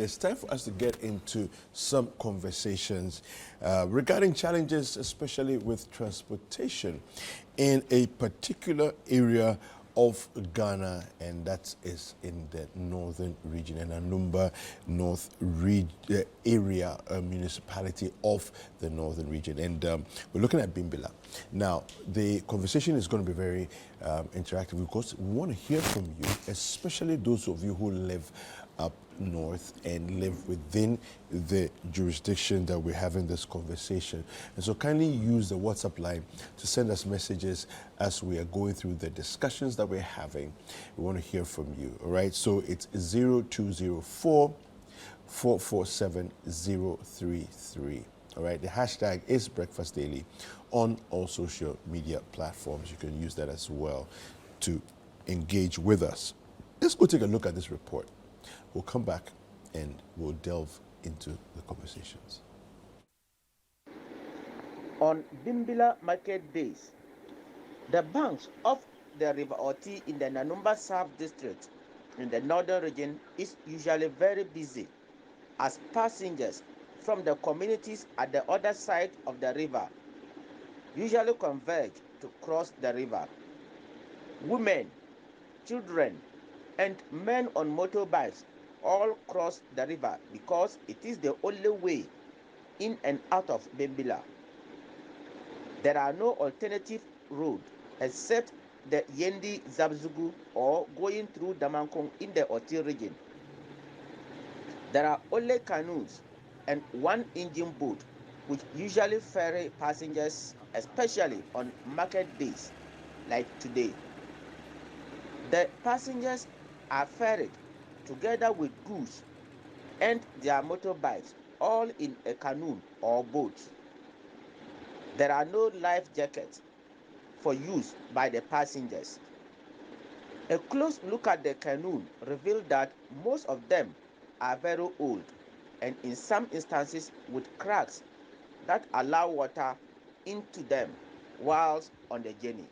it's time for us to get into some conversations regarding challenges, especially with transportation in a particular area of Ghana, and that is in the northern region, in Anumba North area, municipality of the northern region. And we're looking at Bimbilla. Now, the conversation is going to be very interactive because we want to hear from you, especially those of you who live up north and live within the jurisdiction that we're having this conversation. And so kindly use the WhatsApp line to send us messages as we are going through the discussions that we're having. We want to hear from you, all right? So it's 0204 447 033. All right, the hashtag is Breakfast Daily on all social media platforms. You can use that as well to engage with us. Let's go take a look at this report. We'll come back and we'll delve into the conversations. On Bimbilla market days, the banks of the River Oti in the Nanumba South District in the northern region is usually very busy as passengers from the communities at the other side of the river usually converge to cross the river. Women, children, and men on motorbikes all cross the river because it is the only way in and out of Bimbilla. There are no alternative road except the Yendi Zabzugu or going through Damankong in the Oti region. There are only canoes and one engine boat which usually ferry passengers, especially on market days like today. The passengers are ferried together with goods and their motorbikes, all in a canoe or boat. There are no life jackets for use by the passengers. A close look at the canoe revealed that most of them are very old and in some instances with cracks that allow water into them whilst on the journey.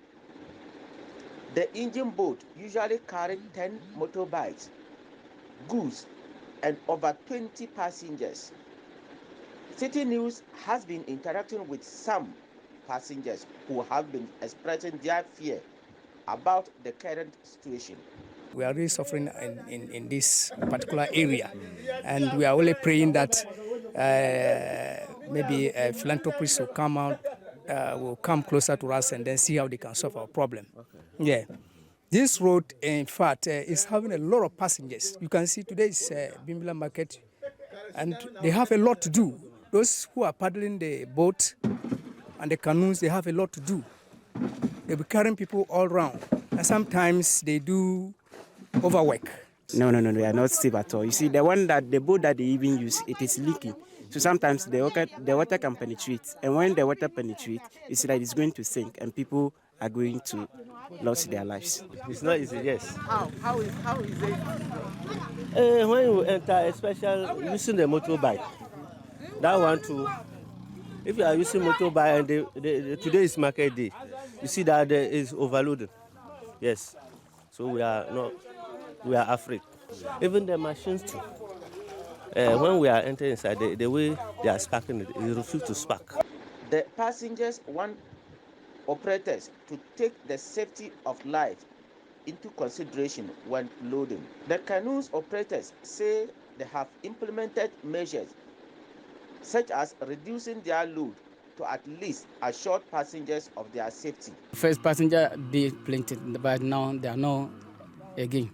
The engine boat usually carried 10 motorbikes, goods, and over 20 passengers. Citi News has been interacting with some passengers who have been expressing their fear about the current situation. We are really suffering in this particular area, and we are only praying that maybe philanthropists will come out, will come closer to us and then see how they can solve our problem. Okay. Yeah. This road, in fact, is having a lot of passengers. You can see today is Bimbilla Market, and they have a lot to do. Those who are paddling the boat and the canoes, they have a lot to do. They'll be carrying people all around, and sometimes they do overwork. No, they are not safe at all. You see, the boat that they even use, it is leaking. So sometimes the water can penetrate, and when the water penetrates, it's like it's going to sink, and people are going to lose their lives. It's not easy, yes. How is it? When you enter, especially using the motorbike, that one too. If you are using motorbike and today is market day, you see that there is overloaded. Yes. So we are afraid. Even the machines too. When we are entering inside, the way they are sparking it refuses to spark. The passengers want operators to take the safety of life into consideration when loading. The canoes operators say they have implemented measures such as reducing their load to at least assure passengers of their safety. First passenger be plenty, but now they are not again.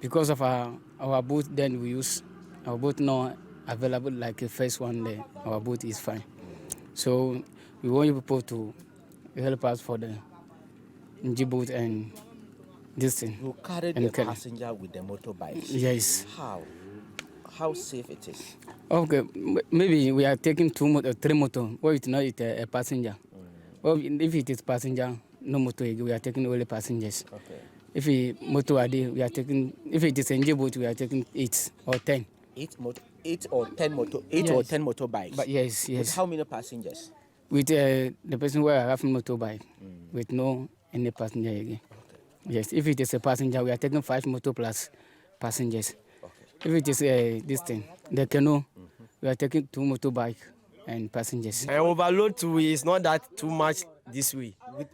Because of our boat, then we use our boat not available like the first one there. Our boat is fine. So we want you people to help us for the engine boat and this thing. You carry the passenger with the motorbike? Yes. How safe it is? Okay, maybe we are taking 2 motor, 3 motor. Or it's not a passenger. Well, if it is passenger, no motor, we are taking only passengers. Okay. If it motor ID, we are taking. If it is engine boat, we are taking 8 or 10. 8 or 10 motorbikes. But yes. With how many passengers? With the person who have motorbike, with no any passenger again. Okay. Yes. If it is a passenger, we are taking 5 motor plus passengers. Okay. If it is this thing, The canoe, we are taking 2 motorbike and passengers. And overload too is not that too much this way. With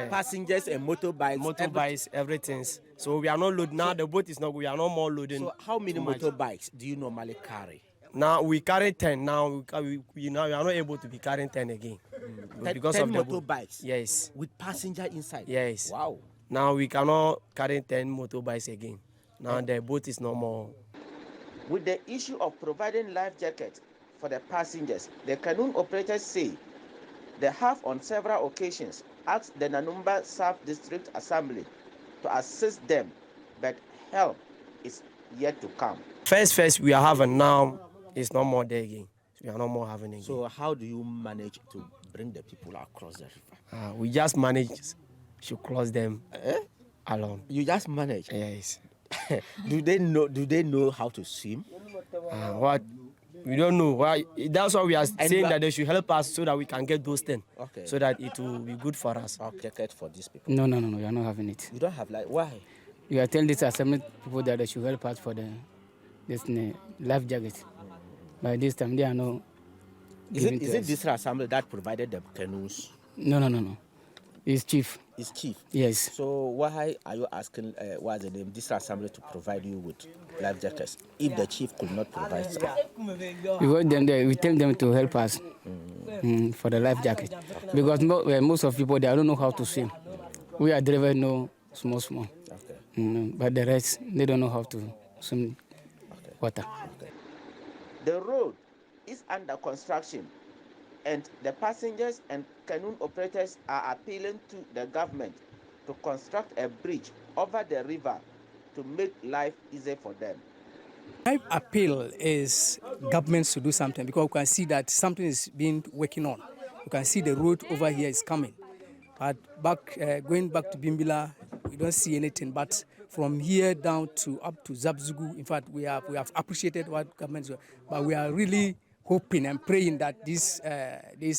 passengers and motorbikes. Everything. So we are not loading now. The boat is not. We are not more loading. So how many too much. motorbikes do you normally carry? Now we carry 10. Now we are not able to be carrying 10 again because 10 of the motorbikes. Yes. With passenger inside. Yes. Wow. Now we cannot carry 10 motorbikes again. Now the boat is no more. With the issue of providing life jackets for the passengers, the canoe operators say they have on several occasions asked the Nanumba South District Assembly to assist them, but help is yet to come. First we are having now is no more there again. We are no more having again. So how do you manage to bring the people across the river? We just manage to cross them alone. You just manage? Yes. Do they know how to swim? What? We don't know. Why? That's why we are saying that they should help us so that we can get those 10. Okay. So that it will be good for us. Jacket for these people? No, we are not having it. You don't have why? We are telling this assembly people that they should help us for this life jacket. By this time, they are not. Is it this assembly that provided the canoes? No. It's chief. It's chief? Yes. So why are you asking what's the name, this assembly to provide you with life jackets if the chief could not provide some? We tell them to help us for the life jacket. Because most of people, they don't know how to swim. We are drivers know small. Okay. But the rest, they don't know how to swim water. Okay. The road is under construction, and the passengers and canoe operators are appealing to the government to construct a bridge over the river to make life easier for them. My appeal is governments to do something, because we can see that something is being working on. You can see the road over here is coming. But going back to Bimbilla, we don't see anything. But from here down to up to Zabzugu, in fact, we have appreciated what governments do. But we are really hoping and praying that this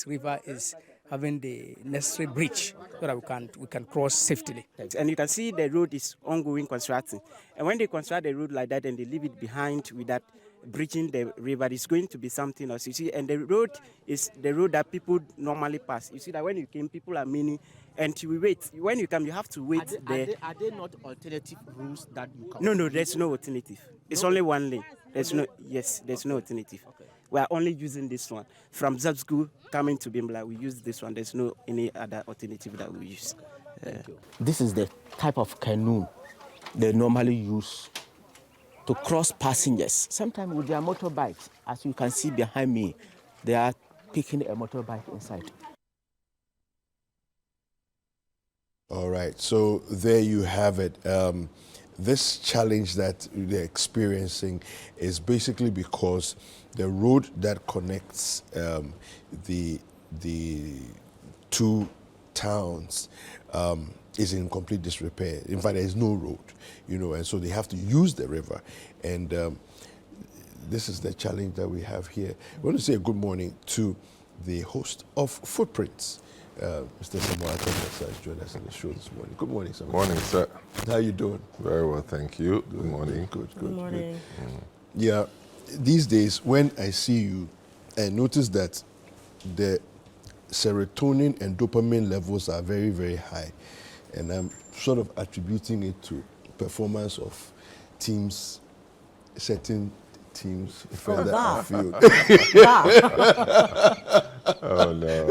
river is having the necessary bridge so that we can cross safely. And you can see the road is ongoing constructing. And when they construct the road like that and they leave it behind with that bridging the river, it's going to be something else. You see, and the road is the road that people normally pass. You see that when you came, people are many, and you wait. When you come, you have to wait there. Are there not alternative routes that you can? No, there's no alternative. It's only one lane. There's no alternative. Okay. We are only using this one. From Zabsku coming to Bimbilla, we use this one. There's no any other alternative that we use. Thank you. This is the type of canoe they normally use to cross passengers. Sometimes with their motorbikes, as you can see behind me, they are picking a motorbike inside. All right, so there you have it. This challenge that they're experiencing is basically because the road that connects the two towns is in complete disrepair. In fact, there is no road, and so they have to use the river. And this is the challenge that we have here. I want to say a good morning to the host of Footprints, Mr. Samuel has joined us on the show this morning. Good morning, Samuel. Morning, sir. How are you doing? Very well, thank you. Good morning. Good morning. Yeah, these days when I see you, I notice that the serotonin and dopamine levels are very, very high. And I'm sort of attributing it to performance of teams, certain teams further afield. Oh, no.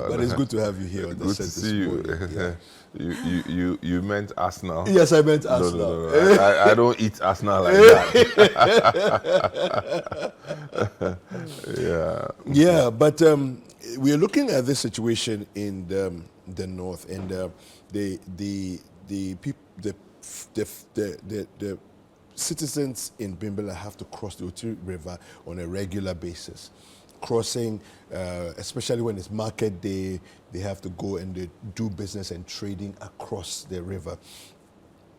But it's good to have you here on the Good set to this see you. morning. Yeah. You meant Arsenal? Yes, I meant Arsenal. No. I don't eat Arsenal like that. Yeah, but we are looking at this situation in the north, and the citizens in Bimbilla have to cross the Oti River on a regular basis. Crossing, especially when it's market day, they have to go and they do business and trading across the river.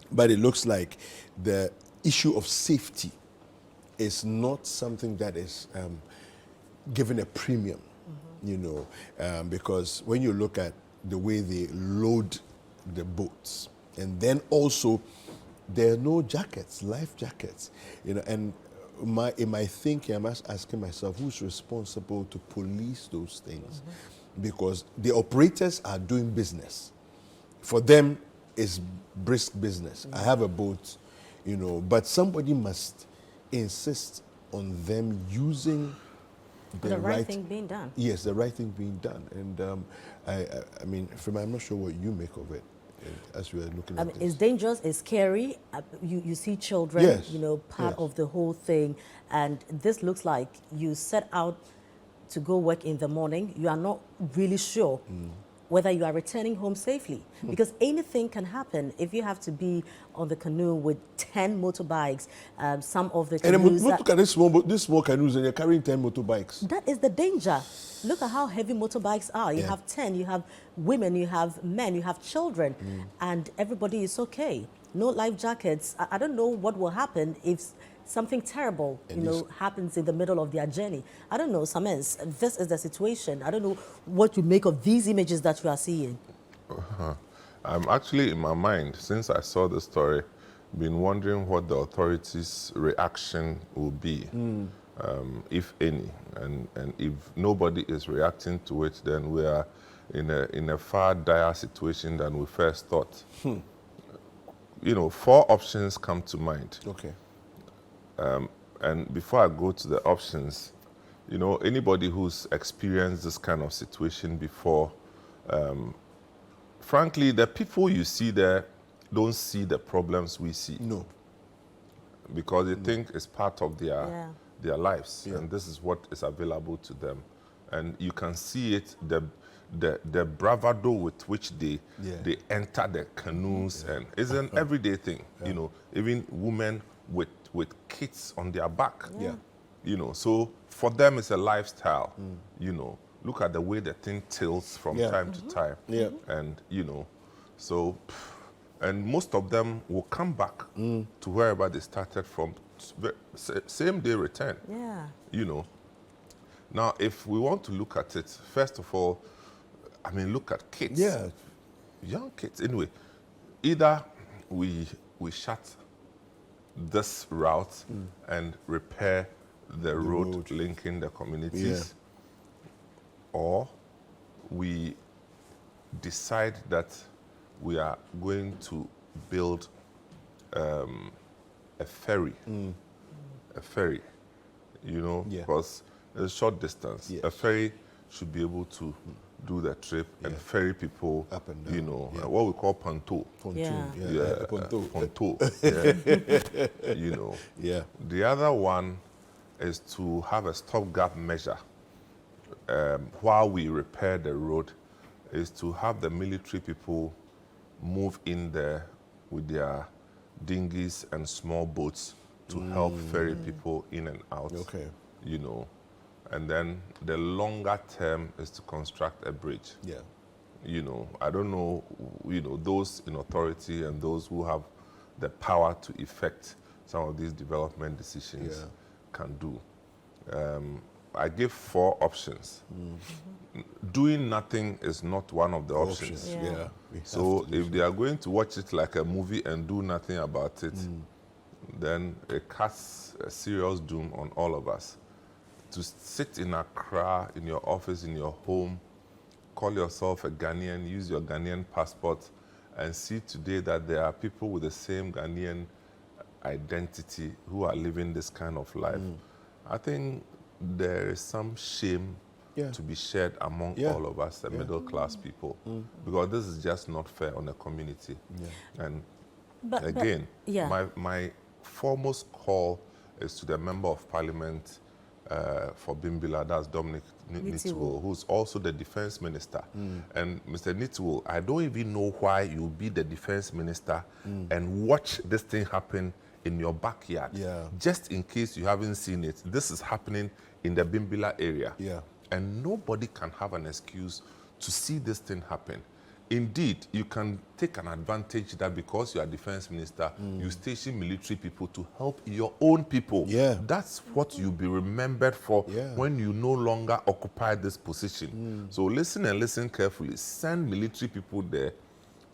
But it looks like the issue of safety is not something that is given a premium, because when you look at the way they load the boats, and then also there are no jackets, life jackets, and in my thinking, I'm asking myself, who's responsible to police those things? Because the operators are doing business. For them, it's brisk business. I have a boat, but somebody must insist on them using the right thing being done. Yes, the right thing being done. And I mean, Fema, I'm not sure what you make of it as we are looking at this. It's dangerous, it's scary. You see children, yes. Part of the whole thing. And this looks like you set out to go work in the morning. You are not really sure whether you are returning home safely. Because anything can happen if you have to be on the canoe with 10 motorbikes, some of the canoes... And look at these small canoes and you're carrying 10 motorbikes. That is the danger. Look at how heavy motorbikes are. You have 10, you have women, you have men, you have children, and everybody is okay. No life jackets. I don't know what will happen if something terrible, happens in the middle of their journey. I don't know, Samens, this is the situation. I don't know what you make of these images that you are seeing. I'm actually, in my mind, since I saw the story, been wondering what the authorities' reaction will be, if any. And if nobody is reacting to it, then we are in a far dire situation than we first thought. 4 options come to mind. Okay. And before I go to the options, anybody who's experienced this kind of situation before, frankly, the people you see there don't see the problems we see. No. Because they think it's part of their lives, Yeah. and this is what is available to them. And you can see it, the bravado with which they enter the canoes, and it's an everyday thing. Even women with kids on their back. So for them it's a lifestyle. Look at the way the thing tilts from time to time. And so, and most of them will come back to wherever they started from, same day return. Now if we want to look at it, first of all, I mean, look at kids. Young kids. Anyway, either we shut this route and repair the road linking the communities, or we decide that we are going to build a ferry, because it's a short distance. A ferry should be able to do the trip and ferry people up and down. What we call pontoon. Pontoon. Pontoon. The other one is to have a stopgap measure while we repair the road, is to have the military people move in there with their dinghies and small boats to help ferry people in and out. And then the longer term is to construct a bridge. I don't know, those in authority and those who have the power to effect some of these development decisions can do. I give 4 options. Doing nothing is not one of the options. So if they are going to watch it like a movie and do nothing about it, then it casts a serious doom on all of us. To sit in Accra, in your office, in your home, call yourself a Ghanaian, use your Ghanaian passport, and see today that there are people with the same Ghanaian identity who are living this kind of life. I think there is some shame to be shared among all of us, the middle class people, because this is just not fair on the community. And again, my foremost call is to the Member of Parliament for Bimbilla, that's Dominic Nitiwul, who's also the Defense Minister. And Mr. Nitiwul, I don't even know why you'll be the Defense Minister and watch this thing happen in your backyard. Just in case you haven't seen it, this is happening in the Bimbilla area. And nobody can have an excuse to see this thing happen. Indeed, you can take an advantage that because you are Defense Minister, you station military people to help your own people. That's what you'll be remembered for when you no longer occupy this position. So listen and listen carefully. Send military people there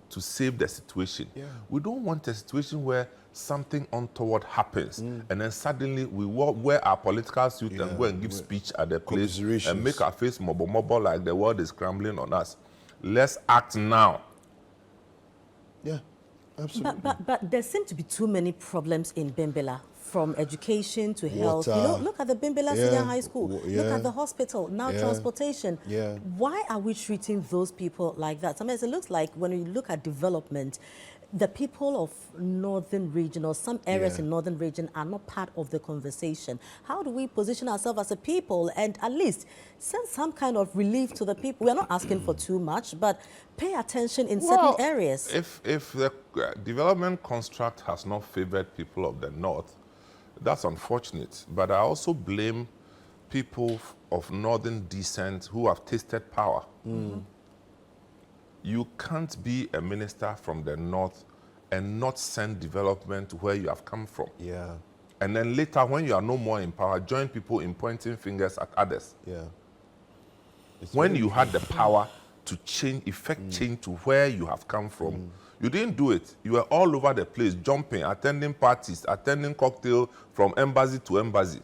to save the situation. Yeah. We don't want a situation where something untoward happens and then suddenly we wear our political suit and go and give speech at the place and make our face mobile like the world is crumbling on us. Let's act now. Yeah, absolutely. But there seem to be too many problems in Bimbilla, from education to health. Water. You know, look at the Bimbilla Senior High School. Look Yeah. at the hospital. Now transportation. Yeah. Why are we treating those people like that? Sometimes it looks like when you look at development, the people of northern region or some areas in northern region are not part of the conversation. How do we position ourselves as a people and at least send some kind of relief to the people? We're not asking for too much, but pay attention in certain areas. If the development construct has not favored people of the north, that's unfortunate. But I also blame people of northern descent who have tasted power. You can't be a minister from the north and not send development to where you have come from. Yeah, And then later, when you are no more in power, join people in pointing fingers at others. yeah. When you had the power to effect change to where you have come from, you didn't do it. You were all over the place, jumping, attending parties, attending cocktail from embassy to embassy,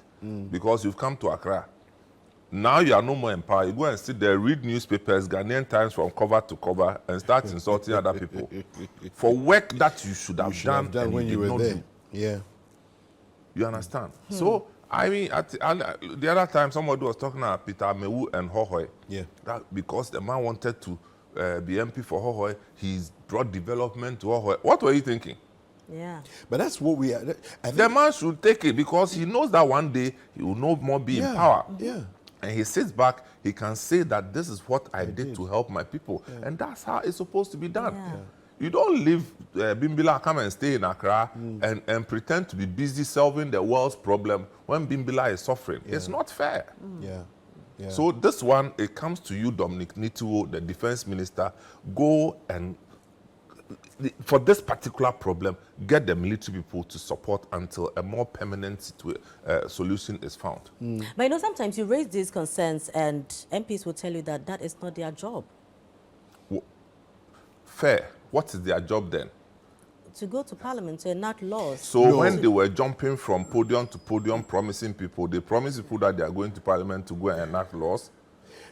because you've come to Accra. Now you are no more in power. You go and sit there, read newspapers, Ghanaian Times from cover to cover, and start insulting other people for work that you should have done and when you were did not there. do. Yeah. You understand? So, I mean, the other time somebody was talking about Peter Amewu and Hohoe. Yeah. That because the man wanted to be MP for Hohoe, he's brought development to Hohoe. What were you thinking? Yeah. But that's what we are. The man should take it because he knows that one day he will no more be in power. Yeah. And he sits back, he can say that this is what I did to help my people. And that's how it's supposed to be done. Yeah. You don't leave Bimbilla, come and stay in Accra and pretend to be busy solving the world's problem when Bimbilla is suffering. It's not fair. Yeah. Yeah. So this one, it comes to you, Dominic Nituo, the defense minister. Go and, for this particular problem, get the military people to support until a more permanent solution is found. But you know, sometimes you raise these concerns and MPs will tell you that that is not their job. Fair. What is their job then? To go to parliament to enact laws. So when they were jumping from podium to podium promising people, they promised people that they are going to parliament to go and enact laws.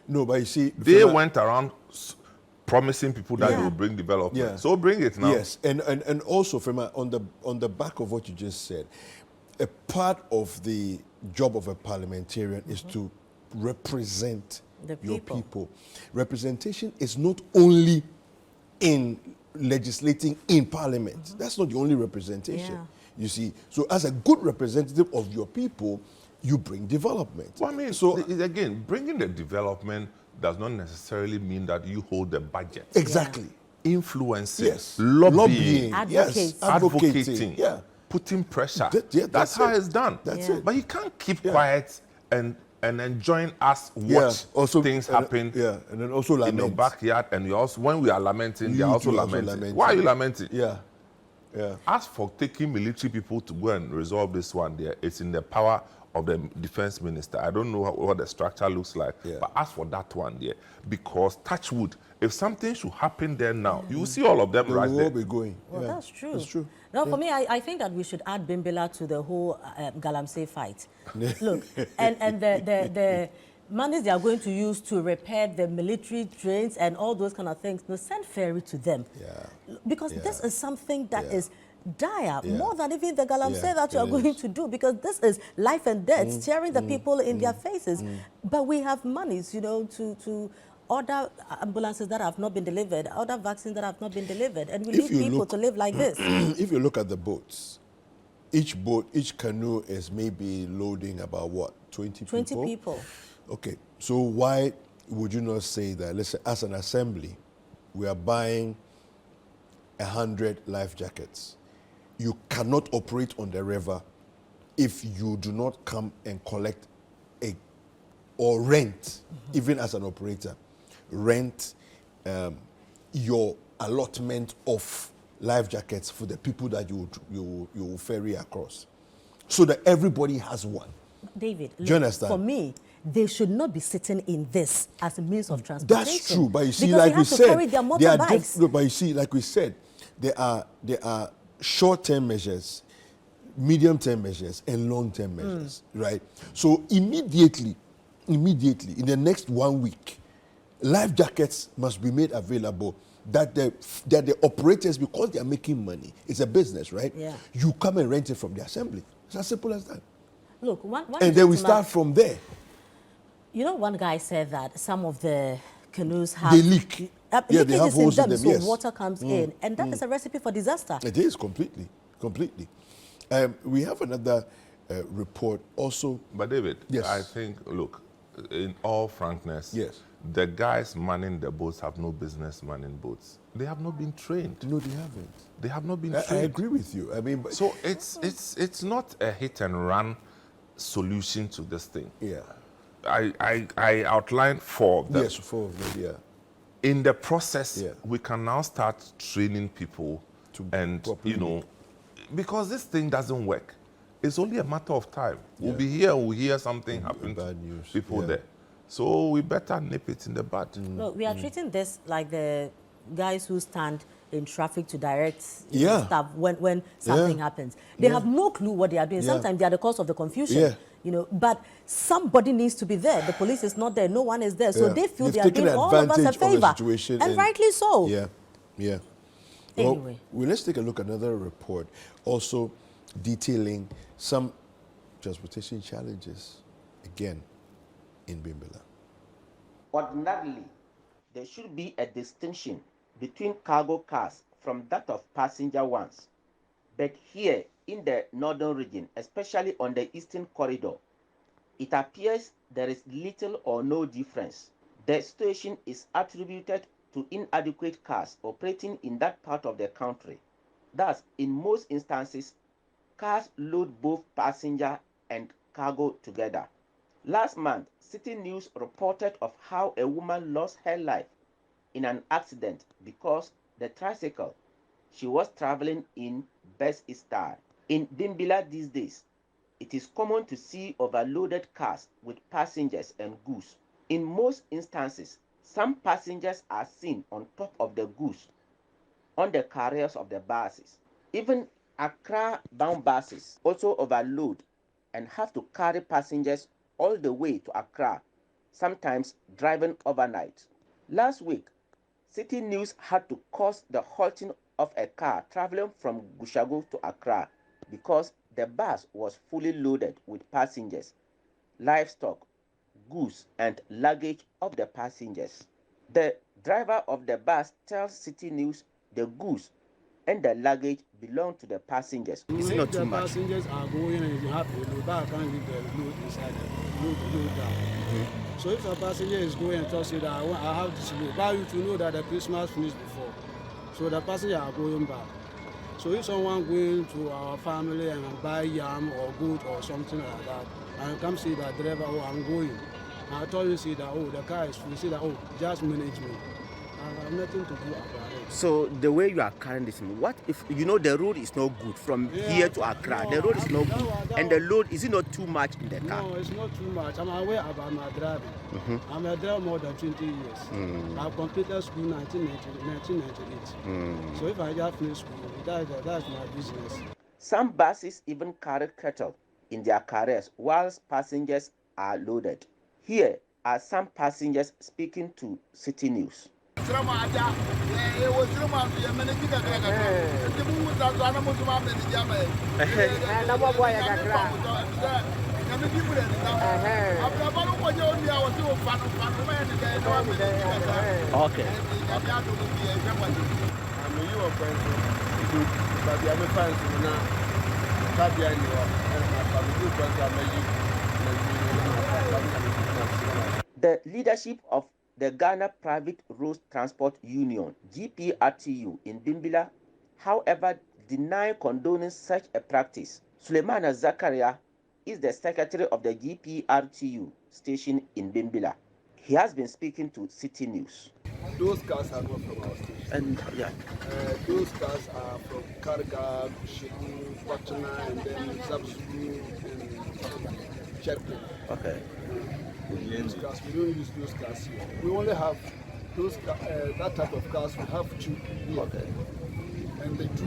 No, but you see, They went around promising people that they will bring development. Yeah. So bring it now. Yes, and also, Fema, on the back of what you just said, a part of the job of a parliamentarian is to represent your people. Representation is not only in legislating in parliament. That's not the only representation. Yeah. You see, so as a good representative of your people, you bring development. Well, I mean, so again, bringing the development does not necessarily mean that you hold the budget. Exactly. Influencing, Yes. lobbying, Yes. advocating, Yeah. putting pressure. That's that's how it. it's done. That's Yeah. it. But you can't keep quiet and then join us watch Also, things happen and then also in lament. your backyard, and you also, when we are lamenting, they are You also too also lamenting. lamenting. Why are you lamenting? Yeah. Yeah. As for taking military people to go and resolve this one there, it's in the power of the defense minister. I don't know what the structure looks like, but as for that one there, because touch wood, if something should happen there now, you will see all of them They right will there. all be going. Well, Yeah. that's true. That's true. No, for me, I think that we should add Bimbilla to the whole Galamsey fight. Look, and the monies they are going to use to repair the military trains and all those kind of things, no, send ferry to them. Yeah. Because this is something that is dire, Yeah. more than even the Galamsey Yeah, that you are it going is. to do, because this is life and death, staring the people in their faces. But we have monies, you know, to order ambulances that have not been delivered, order vaccines that have not been delivered, and we If leave you people look- to live like this. If you look at the boats, each canoe is maybe loading about what, 20 people? 20 people. Okay, so why would you not say that, let's say, as an assembly, we are buying 100 life jackets. You cannot operate on the river if you do not come and collect or rent, even as an operator, rent your allotment of life jackets for the people that you will ferry across, so that everybody has one. David, Do you understand? for me, they should not be sitting in this as a means of transportation. That's true, but you see, because like they we have to said, carry their motorbikes. but you see, like we said, there are short-term measures, medium-term measures, and long-term measures, right? So immediately, in the next 1 week, life jackets must be made available. That the operators, because they are making money, it's a business, right? Yeah. You come and rent it from the assembly. It's as simple as that. Look, one And then we gentleman- start from there. You know, one guy said that some of the canoes have They leak. Yeah, they leakages have holes in them, them, so yes. water comes in, and that is a recipe for disaster. It is completely. We have another report also. But David, Yes. I think, look, in all frankness, Yes. the guys manning the boats have no business manning boats. They have not been trained. No, they haven't. They have not been I trained. agree with you. I mean, So it's not a hit and run solution to this thing. yeah. I outlined for them. Yes, for yeah. In the process, Yeah. we can now start training people and properly. because this thing doesn't work. It's only a matter of time. We'll Yeah. be here, we'll hear something happen bad to news, people yeah. there. So we better nip it in the bud. No, we are treating this like the guys who stand in traffic to direct you know, Yeah. stuff when something happens. They have no clue what they are doing. Yeah. Sometimes they are the cause of the confusion. Yeah. You know, but somebody needs to be there. The police is not there. No one is there. So Yeah. they feel They've they are taken doing all of us a advantage of the favor. situation And rightly so. Yeah. Well, Anyway. let's take a look at another report also detailing some transportation challenges again in Bimbilla. Ordinarily, there should be a distinction between cargo cars from that of passenger ones. But here in the northern region, especially on the eastern corridor, it appears there is little or no difference. The situation is attributed to inadequate cars operating in that part of the country. Thus, in most instances, cars load both passenger and cargo together. Last month, Citi News reported of how a woman lost her life in an accident because the tricycle she was traveling in burst its tire. In Bimbilla these days, it is common to see overloaded cars with passengers and goods. In most instances, some passengers are seen on top of the goods on the carriers of the buses. Even Accra-bound buses also overload and have to carry passengers all the way to Accra, sometimes driving overnight. Last week, Citi News had to cause the halting of a car traveling from Gushago to Accra because the bus was fully loaded with passengers, livestock, goods, and luggage of the passengers. The driver of the bus tells Citi News the goods and the luggage belong to the passengers. Is it not too The much? passengers are going and you have a load, but I can't leave the load inside the load down. So if a passenger is going and tells you that I have this load, but you to know that the Christmas finished before. So the passengers are going back. So if someone going to our family and buy yam or goat or something like that, and come see that driver, oh, I'm going. And I told you, see that, oh, the car is full. You see that, oh, just manage me. I have nothing to do about it. So the way you are carrying this, what if you know the road is not good from here to Accra? No, The road is not that good, one- and the load is it not too much in the car? No, it's not too much. I'm aware about my driving. I'm a driver more than 20 years. I've completed school 1998. So if I just finish school, that's my business. Some buses even carry cattle in their carriers whilst passengers are loaded. Here are some passengers speaking to Citi News. Okay. The leadership of the Ghana Private Road Transport Union, GPRTU, in Bimbilla, however, deny condoning such a practice. Suleimana Zakaria is the secretary of the GPRTU station in Bimbilla. He has been speaking to Citi News. Those cars are not from our station. And yeah. Those cars are from Karga, Kushiku, Patna, and then Zabsuru and Checkpoint. Okay. Those cars, we don't use those cars here. We only have those that type of cars. We have two here. Okay. And the two,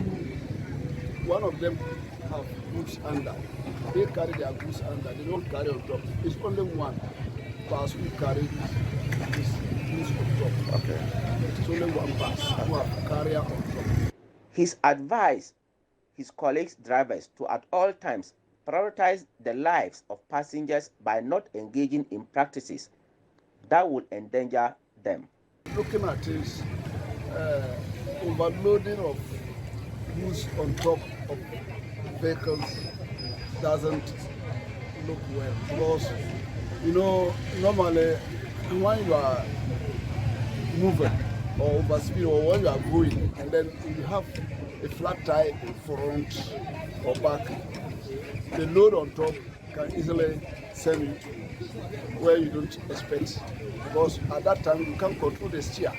one of them have goods under. They carry their goods under. They don't carry on top. It's only one bus who carry this goods on top. Okay. It's only one bus who have carrier on top. He's advised his colleagues drivers to at all times prioritize the lives of passengers by not engaging in practices that would endanger them. Looking at this, overloading of goods on top of vehicles doesn't look well. Because, you know, normally when you are moving or overspeed or when you are going and then you have a flat tire in front or back, the load on top can easily send you where you don't expect. Because at that time you can't control the steer.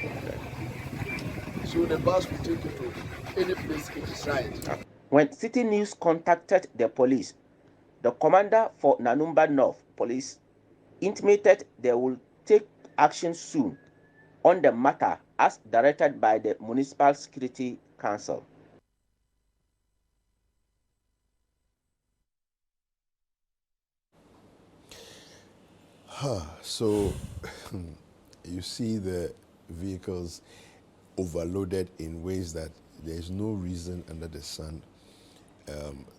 So the bus will take you to any place it decides. When Citi News contacted the police, the commander for Nanumba North Police intimated they will take action soon on the matter as directed by the Municipal Security Council. So you see the vehicles overloaded in ways that there is no reason under the sun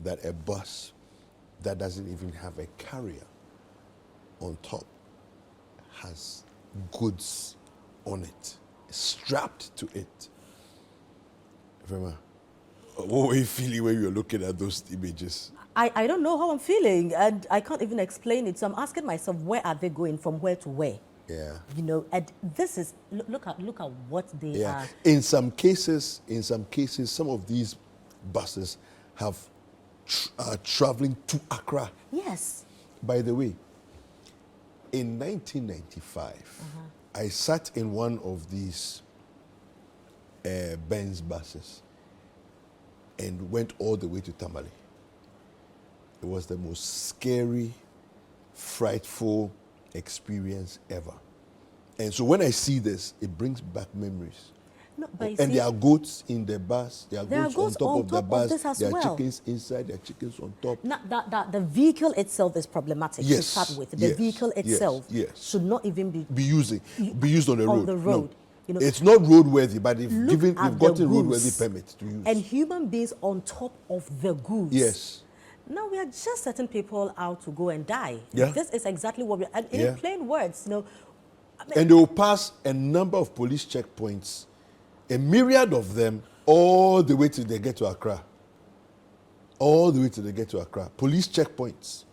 that a bus that doesn't even have a carrier on top has goods on it, strapped to it. Rema, what were you feeling when you were looking at those images? I don't know how I'm feeling, and I can't even explain it. So I'm asking myself, where are they going, from where to where? Yeah. You know, and this is look at what they are. In some cases, some of these buses have traveling to Accra. Yes. By the way, in 1995, I sat in one of these Benz buses and went all the way to Tamale. It was the most scary, frightful experience ever. And so when I see this, it brings back memories. No, but and there are goats in the bus. There are goats on top of the bus. There are chickens inside. There are chickens on top. That the vehicle itself is problematic to start with. The vehicle itself should not even be used on the road. No. You know, it's not roadworthy, but they've gotten roadworthy permit to use. And human beings on top of the goods. Yes. Now we are just setting people out to go and die. Yeah. This is exactly what we are. And in plain words, you know. I mean, and they will pass a number of police checkpoints, a myriad of them, all the way till they get to Accra. All the way till they get to Accra. Police checkpoints.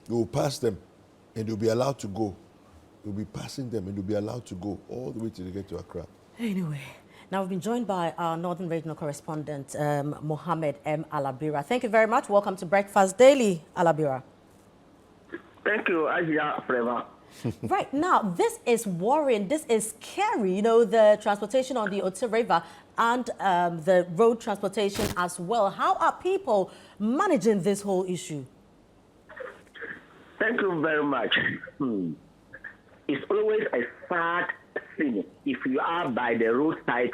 They will pass them and they'll be allowed to go. They'll be passing them and they'll be allowed to go all the way till they get to Accra. Anyway. Now, we've been joined by our Northern Regional Correspondent, Mohammed M. Alabira. Thank you very much. Welcome to Breakfast Daily, Alabira. Thank you, Asia Forever. Right, now, this is worrying. This is scary. You know, the transportation on the Oti River and the road transportation as well. How are people managing this whole issue? Thank you very much. It's always a sad thing if you are by the roadside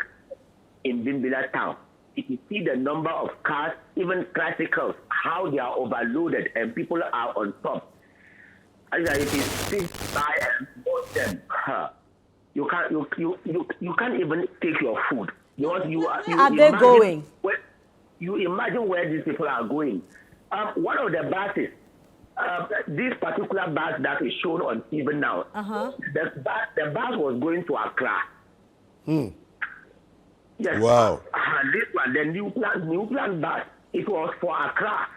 in Bimbilla town. If you see the number of cars, even tricycles, how they are overloaded and people are on top. As if you sit by and watch them, you can't even take your food. Where are they going? You imagine where these people are going. One of the buses, this particular bus that is shown on TV now, the bus was going to Accra. Yes. Wow. This one, the new plan bus, it was for Accra.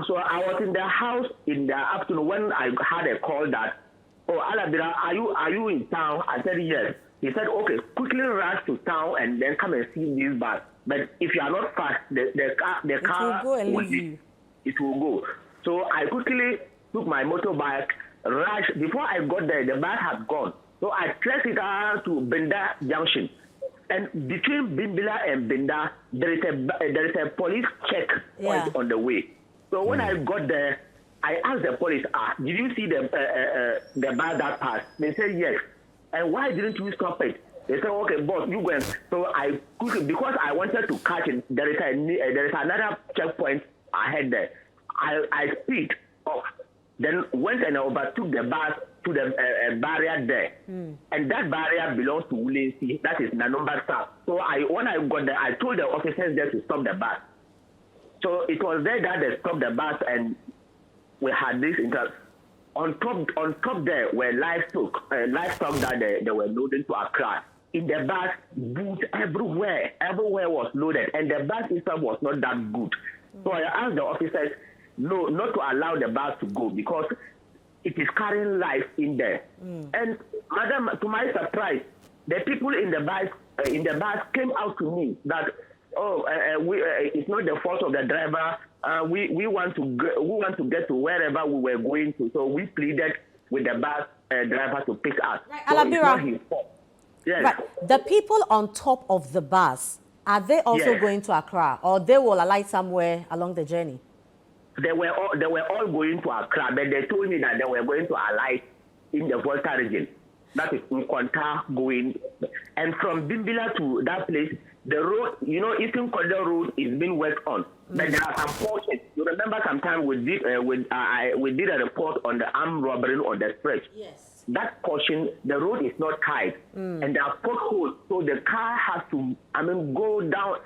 So I was in the house in the afternoon when I had a call that, oh, Alabira, are you in town? I said yes. He said, okay, quickly rush to town and then come and see this bus. But if you are not fast, the car will go and leave you. It will go. So I quickly took my motorbike, rushed. Before I got there, the bus had gone. So I traced it out to Benda Junction. And between Bimbilla and Benda, there is a police checkpoint on the way. So when I got there, I asked the police, did you see the bus that passed? They said yes. And why didn't you stop it? They said, okay, boss, you went. So I quickly, because I wanted to catch it, there is another checkpoint ahead there. I speed off, then went and overtook the bus to the barrier there. And that barrier belongs to Wulensi, that is Nanumba South. So when I got there, I told the officers there to stop the bus. So it was there that they stopped the bus and we had this interest. On top there were livestock that they were loading to Accra. In the bus, boots everywhere was loaded, and the bus itself was not that good. So I asked the officers, no, not to allow the bus to go because it is carrying life in there. And madam, to my surprise, the people in the bus came out to me that, it's not the fault of the driver. We want to get to wherever we were going to. So we pleaded with the bus driver to pick us. Right, so Alabira. it's not his fault. Yes. Right. The people on top of the bus, are they also going to Accra, or they will alight somewhere along the journey? They were all going to Accra, but they told me that they were going to alight in the Volta region. That is in Kwanta going. And from Bimbilla to that place, the road, Eastern Corridor Road is being worked on. But there are some portions. You remember sometime we did a report on the armed robbery on the stretch. Yes. That portion, the road is not tight. And there are potholes, so the car has to, go down.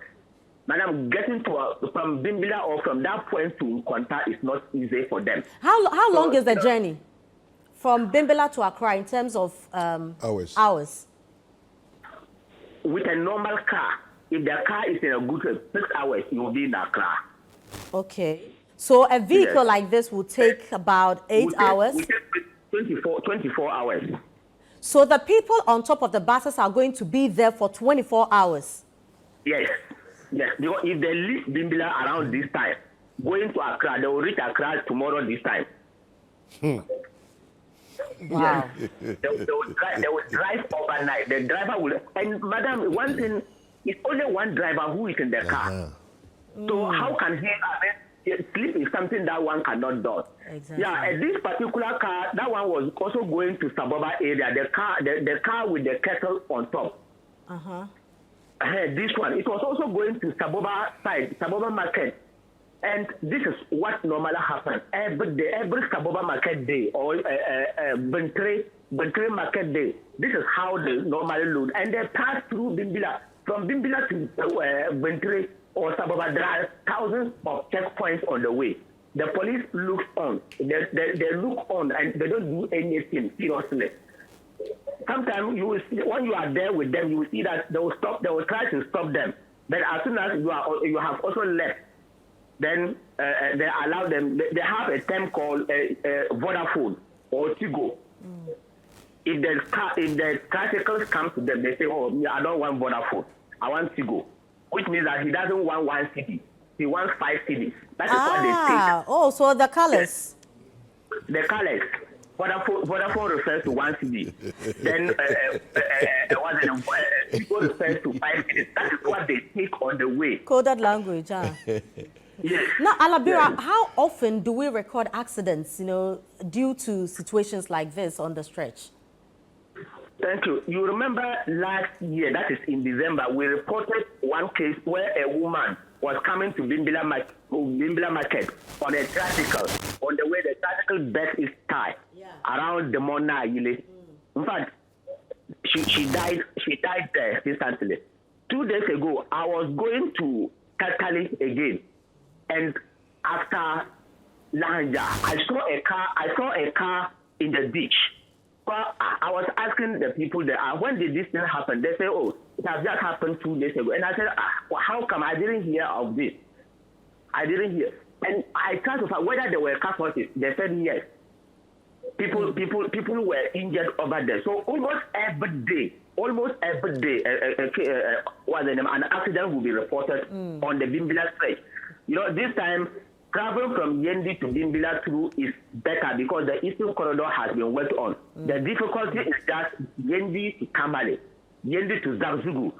Madam, getting from Bimbilla or from that point to Kwanta is not easy for them. How long is the journey from Bimbilla to Accra in terms of hours? With a normal car, if the car is in a good shape, 6 hours, you will be in Accra. Okay. So a vehicle like this will take about 8 hours? We take 24 hours. So the people on top of the buses are going to be there for 24 hours? Yes. Yes, because if they leave Bimbilla around this time, going to Accra, they will reach Accra tomorrow this time. Wow. Yes. They will drive overnight. The driver will... And madam, one thing, it's only one driver who is in the car. So how can he... sleep is something that one cannot do. Exactly. Yeah, and this particular car, that one was also going to Saboba area. The car with the kettle on top. This one, it was also going to Saboba side, Saboba market. And this is what normally happens every day, every Saboba market day or Bentre market day. This is how they normally load. And they pass through Bimbilla. From Bimbilla to Bentre or Saboba, there are thousands of checkpoints on the way. The police looks on. They look on and they don't do anything seriously. Sometimes you will see, when you are there with them, you will see that they will try to stop them. But as soon as you have also left, then they allow them. They have a term called Vodafone or Tigo. If the tricycles come to them, they say, "Oh, I don't want Vodafone. I want Tigo," which means that he doesn't want 1 city. He wants 5 cities. That is what they take. Oh, so the colors. The colors. Vodafone refers to 1 city. Then Tigo refers to 5 cities. That is what they take on the way. Coded language, Yes. Now, Alabira, how often do we record accidents, due to situations like this on the stretch? Thank you. You remember last year, that is in December, we reported one case where a woman was coming to Bimbilla market on a tricycle. On the way, the tricycle belt is tied around the Mona Yile. In fact, she died there instantly. 2 days ago, I was going to Katali again. And after Lanja, I saw a car in the ditch. Well, I was asking the people there, when did this thing happen? They say, oh, it has just happened 2 days ago. And I said, how come I didn't hear of this? I didn't hear. And I tried to find whether there were casualties. They said yes. People were injured over there. So almost every day, an accident will be reported on the Bimbilla stretch. This time traveling from Yendi to Bimbilla through is better because the eastern corridor has been worked on. The difficulty is that Yendi to Kamale, Yendi to Zamzugu.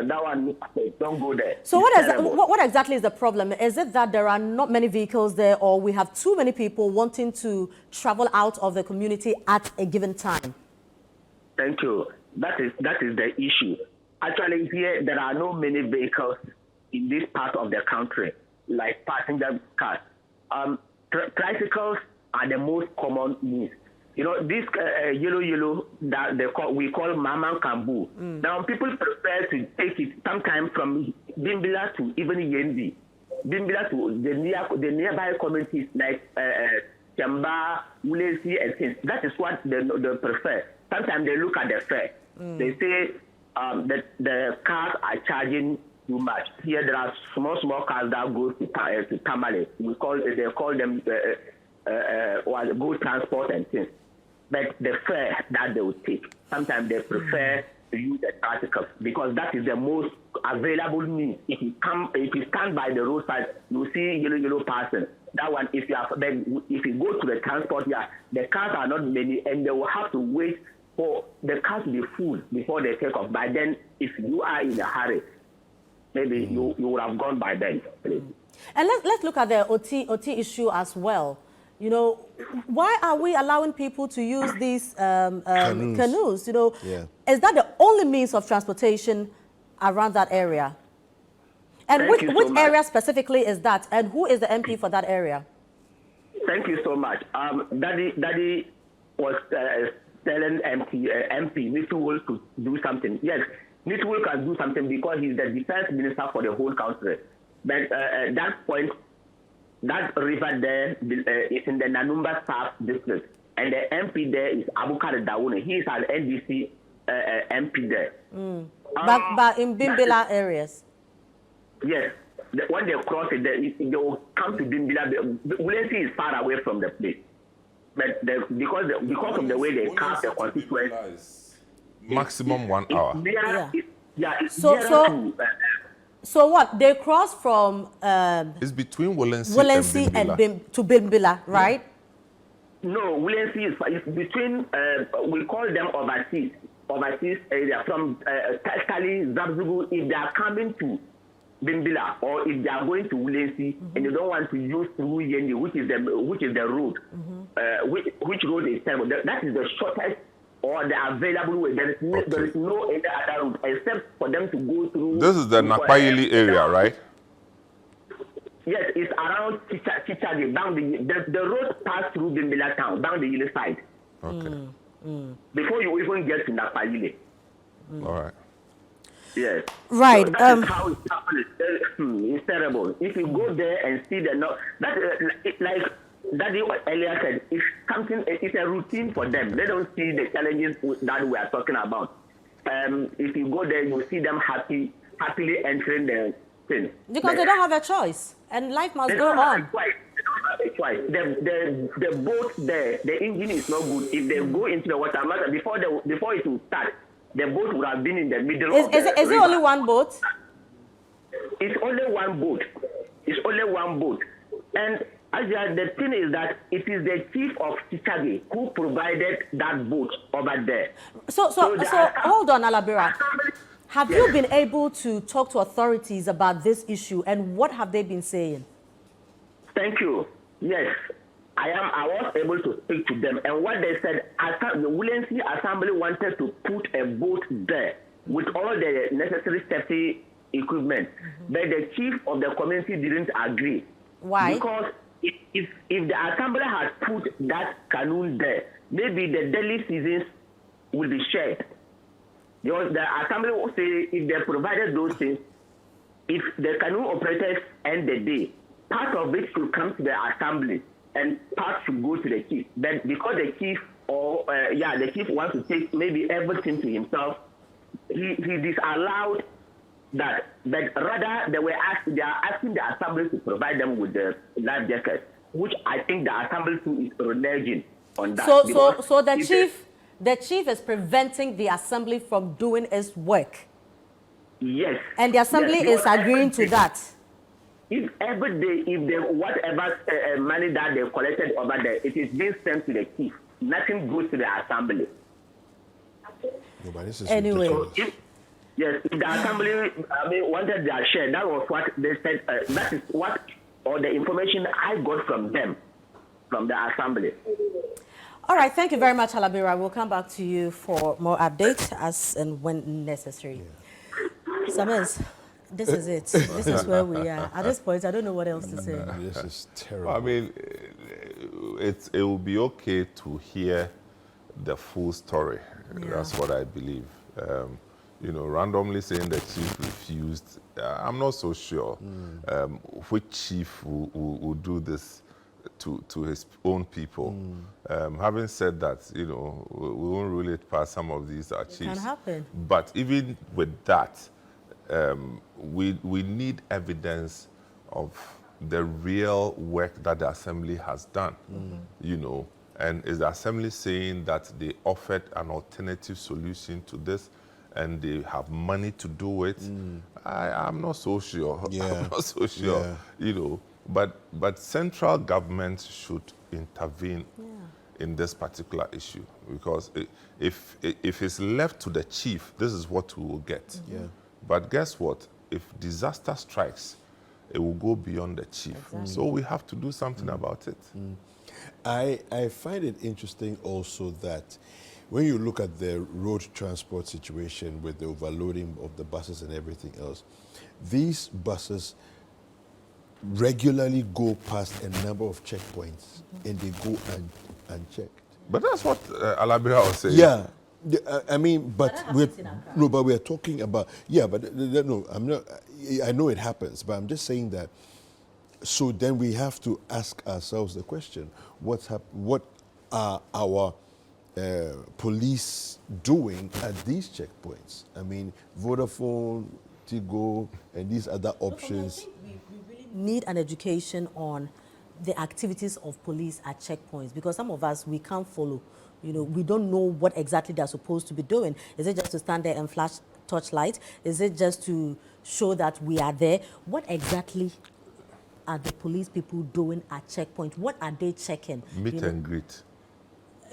That one, don't go there. So what exactly is the problem? Is it that there are not many vehicles there, or we have too many people wanting to travel out of the community at a given time? Thank you. That is the issue. Actually, here there are no many vehicles in this part of the country, like passenger cars. Tricycles are the most common means. You know, this yellow that we call Mama Kambu. Now, people prefer to take it sometimes from Bimbilla to even Yendi. Bimbilla to the nearby communities like Chamba, Wulensi, and things. That is what they prefer. Sometimes they look at the fare. They say that the cars are charging too much. Here there are small cars that go to Tamale. They call them go transport and things. But the fare that they will take, sometimes they prefer to use the tricycle because that is the most available means. If you stand by the roadside, you see yellow person. That one, if you go to the transport yard, the cars are not many, and they will have to wait for the cars to be full before they take off. By then, if you are in a hurry, maybe you would have gone by then. And let's look at the OT issue as well. You know, why are we allowing people to use these canoes? You know, is that the only means of transportation around that area? And which area specifically is that? And who is the MP for that area? Thank you so much. Daddy was telling MP Nitwul to do something. Yes, Nitwul can do something because he's the defense minister for the whole country. But at that point, that river there is in the Nanumba South district, and the MP there is Abukar Dawoune. He is an NDC MP there. But in Bimbilla areas? Yes. When they cross it, they will come to Bimbilla. Wulensi is far away from the place. But because of the way they cast the constituency, maximum 1 hour. So what? They cross from it's between Wulensi and to Bimbilla, right? No, Wulensi is between we call them overseas area from Kali, Zabzugu. If they are coming to Bimbilla or if they are going to Wulensi and they don't want to use through Yendi, which is the road, which road is terrible. That is the shortest or the available way. There is no any other route except for them to go through. This is the Nakpayili area, right? Yes, it's around Chichage, down the road pass through Bimbilla town, down the Yili side. Okay. Before you even get to Nakpayili. All right. Yes. Right. So that is how it's happening. It's terrible. If you go there and see like Daddy earlier said, it's a routine for them. They don't see the challenges that we are talking about. If you go there, you see them happily entering the thing. Because they don't have a choice, and life must go on. They don't have a choice. The boat there, the engine is not good. If they go into the water, before it will start, the boat would have been in the middle of the river. Is it only one boat? It's only one boat. It's only one boat. And the thing is that it is the chief of Chichage who provided that boat over there. So hold on, Alabira. Have you been able to talk to authorities about this issue, and what have they been saying? Thank you. Yes, I was able to speak to them, and what they said, the Wulensi Assembly wanted to put a boat there with all the necessary safety equipment, but the chief of the community didn't agree. Why? Because if the assembly had put that canoe there, maybe the daily seasons will be shared. Because the assembly will say if they provided those things, if the canoe operators end the day, part of it should come to the assembly and part should go to the chief. But because the chief the chief wants to take maybe everything to himself, he disallowed that, but rather they are asking the assembly to provide them with the life jackets, which I think the assembly too is reneging on that. So the chief is preventing the assembly from doing its work. Yes. And the assembly is agreeing to that. if every day, if they whatever money that they collected over there, it is being sent to the chief, nothing goes to the assembly. No, but this is Anyway. ridiculous. Yes, if the assembly, wanted their share, that was what they said. That is what, or the information I got from them, from the assembly. All right, thank you very much, Alabira. We'll come back to you for more updates as and when necessary. Yeah. Samiz, this is it. This is where we are. At this point, I don't know what else to say. This is terrible. I mean, it will be okay to hear the full story. Yeah. That's what I believe. You know, randomly saying the chief refused, I'm not so sure which chief will do this to his own people. Having said that, you know, we won't rule it past some of these chiefs. It can happen. But even with that, we need evidence of the real work that the assembly has done. You know, and is the assembly saying that they offered an alternative solution to this and they have money to do it? I'm not so sure. Yeah. I'm not so sure. Yeah. You know, but central government should intervene in this particular issue, because if it's left to the chief, this is what we will get. Yeah. But guess what? If disaster strikes, it will go beyond the chief. Exactly. So we have to do something about it. I find it interesting also that when you look at the road transport situation with the overloading of the buses and everything else, these buses regularly go past a number of checkpoints and they go unchecked. But that's what Alabira was saying. Yeah. I mean, but we're talking about, no, I'm not, I know it happens, but I'm just saying that, so then we have to ask ourselves the question, what are our police doing at these checkpoints? I mean, Vodafone, Tigo, and these other options. I think we really need an education on the activities of police at checkpoints, because some of us, we can't follow. You know, we don't know what exactly they're supposed to be doing. Is it just to stand there and flash torchlight? Is it just to show that we are there? What exactly are the police people doing at checkpoint? What are they checking? Meet and greet.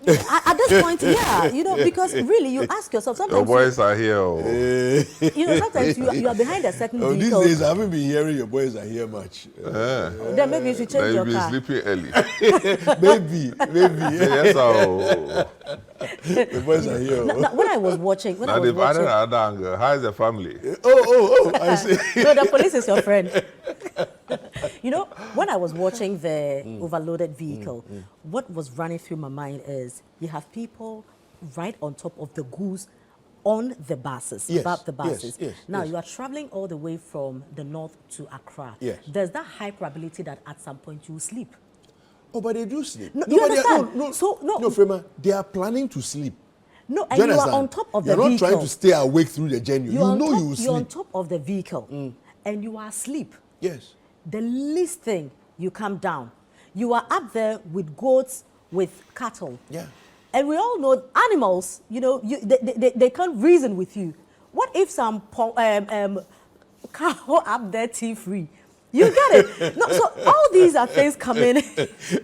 At this point, yeah, you know, because really you ask yourself, sometimes your boys are here. You know, sometimes you are behind a certain vehicle. These days I haven't been hearing your boys are here much. Then maybe you should change your car. You'll be sleeping early. maybe. Yes, the boys are here. Now, when I was watching, they've added another angle. How is the family? Oh, I see. No, the police is your friend. You know, when I was watching the overloaded vehicle, what was running through my mind is you have people right on top of the goods on the buses, above the buses. Now, you are traveling all the way from the north to Accra. There's that high probability that at some point you will sleep. Oh, but they do sleep. No, you understand? No, Frema, they are planning to sleep. No, and you are on top of the vehicle. You're not trying to stay awake through the journey. You know you will sleep. You're on top of the vehicle, and you are asleep. Yes. The least thing, you come down. You are up there with goats, with cattle. Yeah. And we all know animals, you know, they can't reason with you. What if some cow up there tea-free? You get it? No, so all these are things coming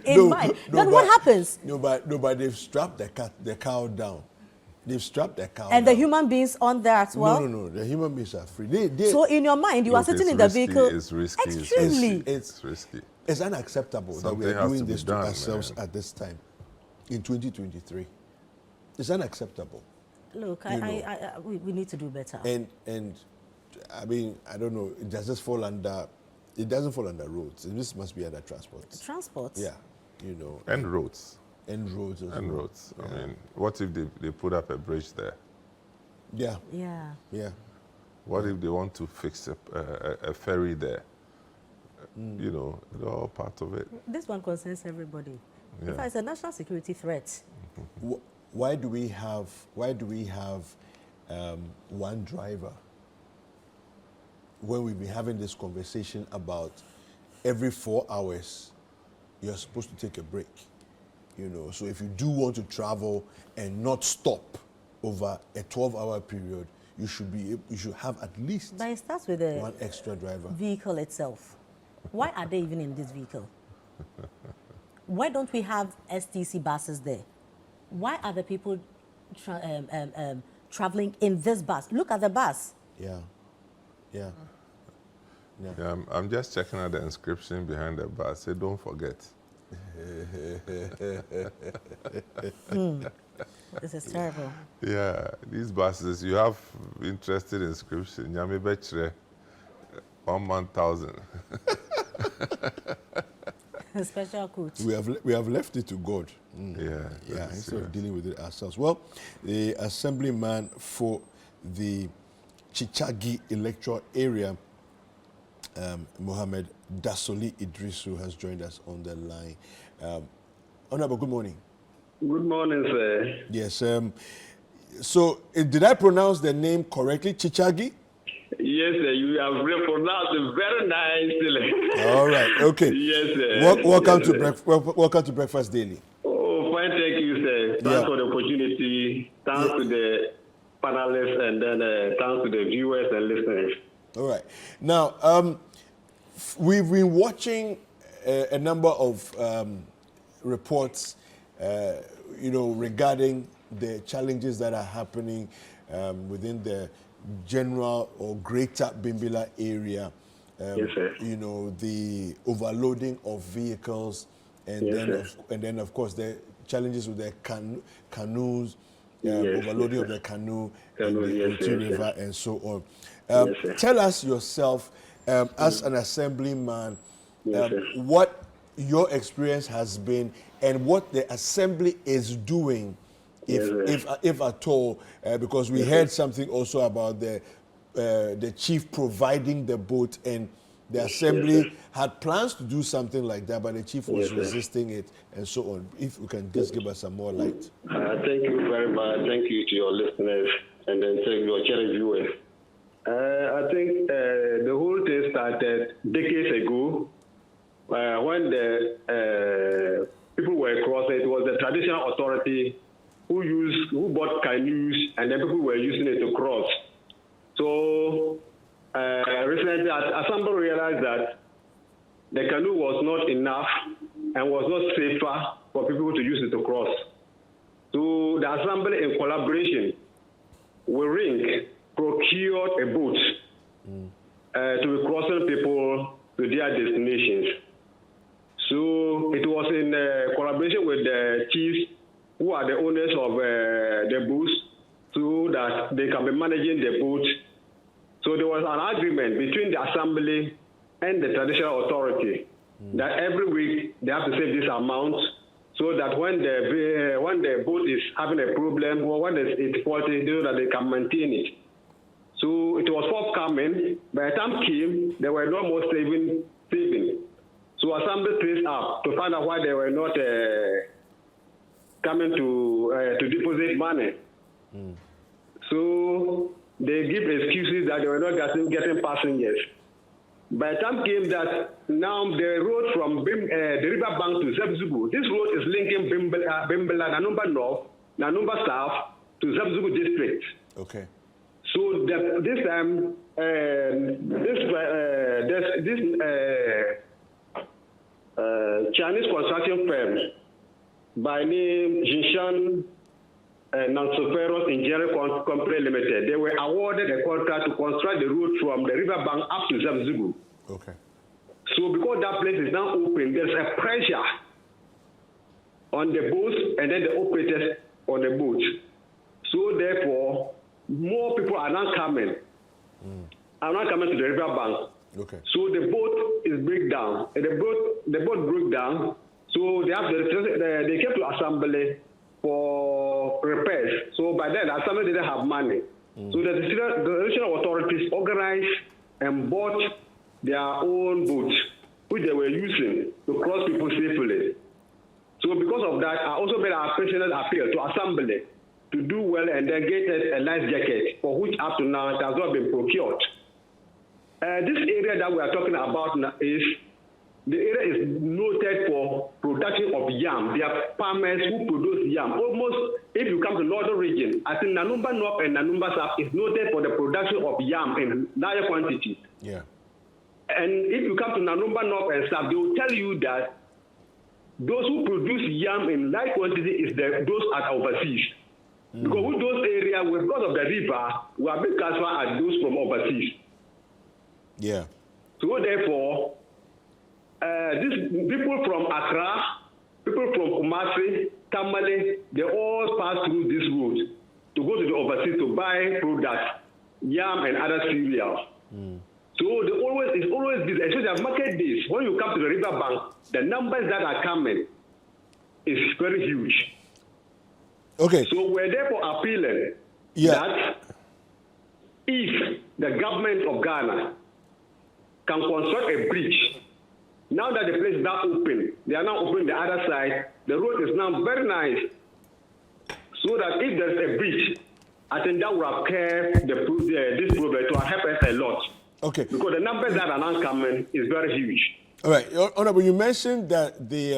in mind. Then what happens? No, but they've strapped the cow down. They've strapped the cow and down. the human beings on there as well? No. The human beings are free. So in your mind, you are sitting in the vehicle. It's risky. Extremely. It's risky. It's unacceptable that we are doing this to ourselves at this time in 2023. It's unacceptable. Look, we need to do better. And I mean, I don't know, does this fall under, it doesn't fall under roads. This must be under transport. Transport? Yeah, you know. And roads. And roads as well. And roads. I mean, what if they put up a bridge there? Yeah. Yeah. What if they want to fix a ferry there? You know, it's all part of it. This one concerns everybody. Yeah. In fact, it's a national security threat. Why do we have one driver when we've been having this conversation about every 4 hours you're supposed to take a break? You know, so if you do want to travel and not stop over a 12-hour period, you should have at least but it starts with the one extra driver. Vehicle itself. Why are they even in this vehicle? Why don't we have STC buses there? Why are the people traveling in this bus? Look at the bus. Yeah. Yeah. Yeah, I'm just checking out the inscription behind the bus. Say, don't forget. This is terrible. Yeah, these buses, you have interesting inscription. Nyame Bechre, 1,000. Special coach. We have left it to God. Yeah, instead of dealing with it ourselves. Well, the assemblyman for the Chichagi electoral area, Mohammed Dasoli Idrisu, has joined us on the line. Honorable, good morning. Good morning, sir. Yes. So, did I pronounce the name correctly, Chichagi? Yes, sir. You have pronounced it very nicely. All right. Okay. Yes, sir. Welcome to Breakfast Daily. Oh, fine. Thank you, sir. Thanks for the opportunity. Thanks to the panelists, and then thanks to the viewers and listeners. All right. Now, we've been watching a number of reports, regarding the challenges that are happening within the general or greater Bimbilla area. Yes, sir. The overloading of vehicles, and then of course the challenges with the canoes, overloading of the canoe in the river, and so on. Tell us yourself, as an assemblyman, what your experience has been and what the assembly is doing, if at all, because we heard something also about the chief providing the boat, and the assembly had plans to do something like that, but the chief was resisting it, and so on. If you can just give us some more light. Thank you very much. Thank you to your listeners, and then thank your channel viewers. I think the whole thing started decades ago when the people were crossing. It was the traditional authority who bought canoes, and then people were using it to cross. So recently, Assembly realized that the canoe was not enough and was not safer for people to use it to cross. So the Assembly, in collaboration with Ring, procured a boat to be crossing people to their destinations. So it was in collaboration with the chiefs, who are the owners of the boats, so that they can be managing the boat. So there was an agreement between the assembly and the traditional authority that every week they have to save this amount, so that when the boat is having a problem or when it's faulty, they know that they can maintain it. So it was forthcoming. By the time came, there were no more saving. So assembly traced up to find out why they were not coming to deposit money. So they give excuses that they were not getting passengers. By the time came that now the road from the river bank to Zabzugu, this road is linking Bimbilla, Nanumba North, Nanumba South to Zabzugu district. Okay. So this time, Chinese construction firm by name Jinshan Nansoferos Engineering Company Limited, they were awarded a contract to construct the road from the river bank up to Zabzugu. Okay. So because that place is now open, there's a pressure on the boats and then the operators on the boats. So therefore, more people are now coming. Are now coming to the river bank. Okay. So the boat is break down. And the boat broke down. So they came to assembly for repairs. So by then, the assembly didn't have money. So the regional authorities organized and bought their own boats, which they were using to cross people safely. So because of that, I also made a personal appeal to assembly to do well and then get a life jacket, for which up to now it has not been procured. This area that we are talking about now is noted for production of yam. There are farmers who produce yam. Almost, if you come to northern region, I think Nanumba North and Nanumba South is noted for the production of yam in larger quantity. Yeah. And if you come to Nanumba North and stuff, they will tell you that those who produce yam in large quantity is those at overseas. Because with those areas, because of the river, we are being transferred as those from overseas. Yeah. So therefore, these people from Accra, people from Kumasi, Tamale, they all pass through this route to go to the overseas to buy products, yam and other cereals. So it's always this, especially at market days. When you come to the river bank, the numbers that are coming is very huge. Okay. So we're therefore appealing that if the government of Ghana can construct a bridge, now that the place is now open, they are now opening the other side, the road is now very nice. So that if there's a bridge, I think that will have kept this problem to help us a lot. Okay. Because the numbers that are now coming is very huge. All right, Honorable, you mentioned that the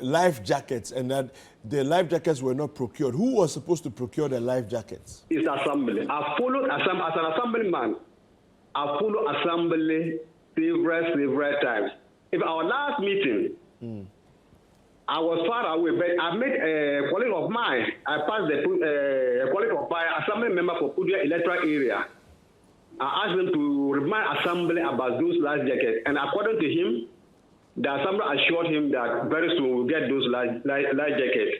life jackets and that the life jackets were not procured. Who was supposed to procure the life jackets? It's assembly. I followed as an assemblyman. I followed assembly several times. In our last meeting, I was far away, but I met a colleague of mine. I passed a colleague of mine, assembly member for Pudia electoral area. I asked them to remind assembly about those life jackets, and according to him, the assembly assured him that very soon we'll get those life jackets.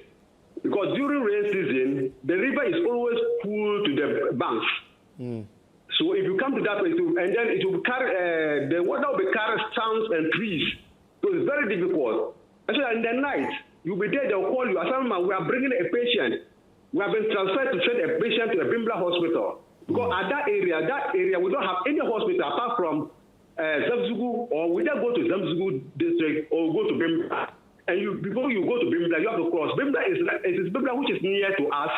Because during rain season, the river is always full to the banks. So if you come to that place, and then it will carry, the water will be carried stumps and trees. So it's very difficult. Actually, in the night, you'll be there, they'll call you. Assemblyman, we are bringing a patient. We have been transferred to send a patient to the Bimbilla hospital. Because at that area, we don't have any hospital apart from Zamzugu, or we just go to Zamzugu district or go to Bimbilla. And before you go to Bimbilla, you have to cross. Bimbilla is Bimbilla, which is near to us,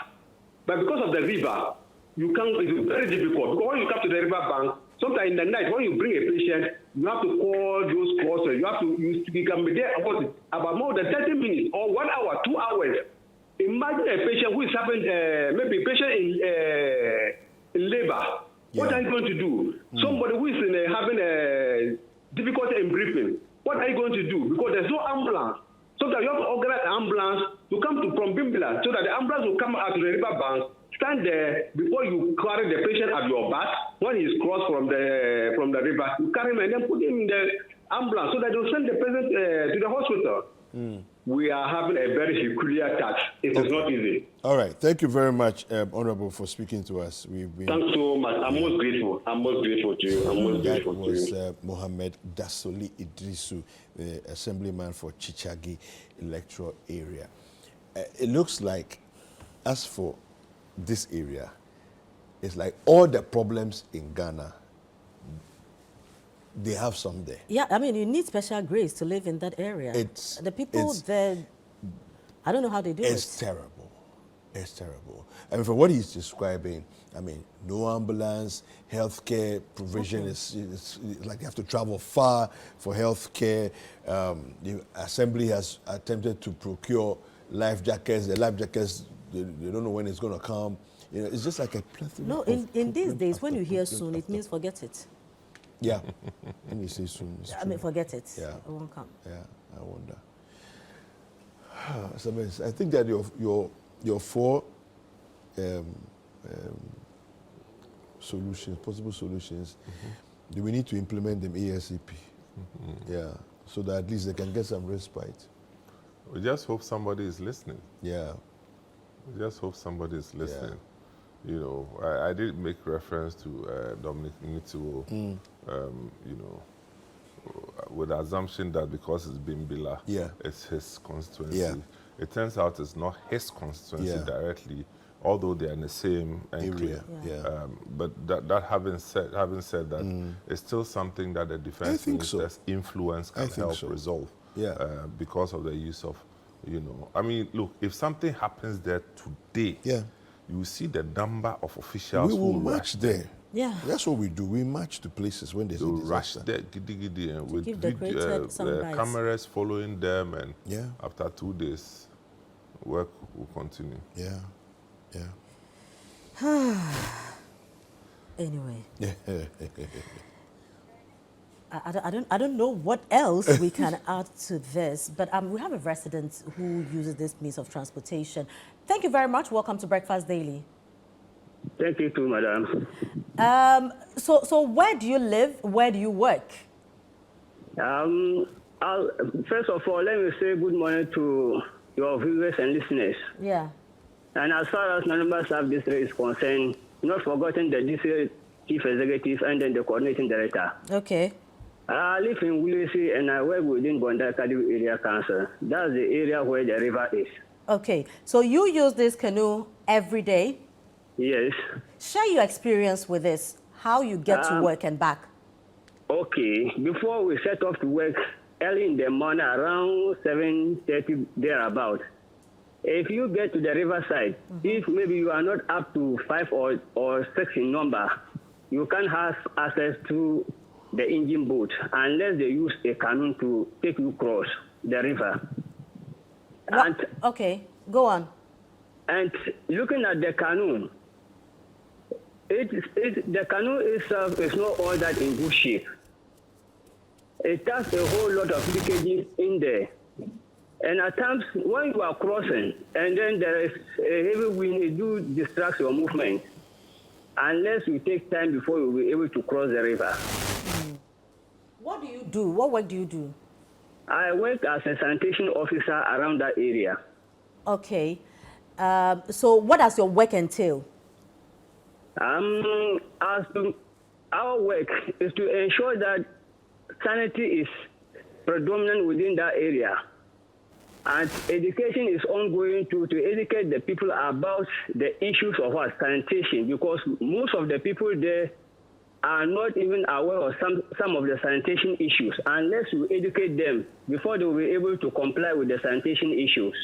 but because of the river, it's very difficult. Because when you come to the river bank, sometimes in the night, when you bring a patient, you have to call those crossers. You can be there about more than 30 minutes or 1 hour, 2 hours. Imagine a patient who is having maybe a patient in labor. What are you going to do? Somebody who is having a difficulty in breathing. What are you going to do? Because there's no ambulance. Sometimes you have to organize an ambulance to come from Bimbilla so that the ambulance will come out to the river bank, stand there before you carry the patient at your back. When he's crossed from the river, you carry him and then put him in the ambulance so that they'll send the patient to the hospital. We are having a very peculiar task. It is not easy. All right. Thank you very much, Honorable, for speaking to us. Thanks so much. I'm most grateful. I'm most grateful to you. I'm most grateful to you. That was Mohammed Dasoli Idrisu, the Assemblyman for Chichagi electoral area. It looks like, as for this area, it's like all the problems in Ghana, they have some there. Yeah, I mean, you need special grace to live in that area. The people there, I don't know how they do it. It's terrible. It's terrible. I mean, from what he's describing, I mean, no ambulance, healthcare provision is like you have to travel far for healthcare. The assembly has attempted to procure life jackets. The life jackets, they don't know when it's going to come. You know, it's just like a plethora. No, in these days, when you hear soon, it means forget it. Yeah. When you say soon, I mean, forget it. Yeah. It won't come. Yeah, I wonder. I think that your four solutions, possible solutions, we need to implement them ASAP. Yeah, so that at least they can get some respite. We just hope somebody is listening. Yeah. We just hope somebody is listening. Yeah. You know, I did make reference to Dominic Nituo, you know, with the assumption that because it's Bimbilla, it's his constituency. Yeah. It turns out it's not his constituency directly, although they are in the same enclave. But that having said that, it's still something that the defense minister's influence can help resolve. Because of the use of, you know, I mean, look, if something happens there today, you see the number of officials we will who march there. Yeah, that's what we do. We march to places when there's a disaster. Rush there, and with cameras following them, and after 2 days, work will continue. Anyway. I don't know what else we can add to this, but we have a resident who uses this means of transportation. Thank you very much. Welcome to Breakfast Daily. Thank you too, madam. So where do you live? Where do you work? First of all, let me say good morning to your viewers and listeners. Yeah. And as far as Nanumba South District is concerned, not forgetting the district chief executive and then the coordinating director. Okay. I live in Wulesi and I work within Bondakadu Area Council. That's the area where the river is. Okay. So you use this canoe every day? Yes. Share your experience with this, how you get to work and back. Okay. Before we set off to work, early in the morning, around 7:30 thereabout, if you get to the riverside, if maybe you are not up to 5 or 6 in number, you can't have access to the engine boat unless they use a canoe to take you across the river. And, okay, go on. And looking at the canoe, the canoe itself is not all that in good shape. It has a whole lot of leakages in there. And at times, when you are crossing, and then there is a heavy wind, it do distract your movement, unless you take time before you'll be able to cross the river. What do you do? What work do you do? I work as a sanitation officer around that area. Okay. So what does your work entail? Our work is to ensure that sanity is predominant within that area. And education is ongoing to educate the people about the issues of our sanitation, because most of the people there are not even aware of some of the sanitation issues, unless you educate them before they will be able to comply with the sanitation issues.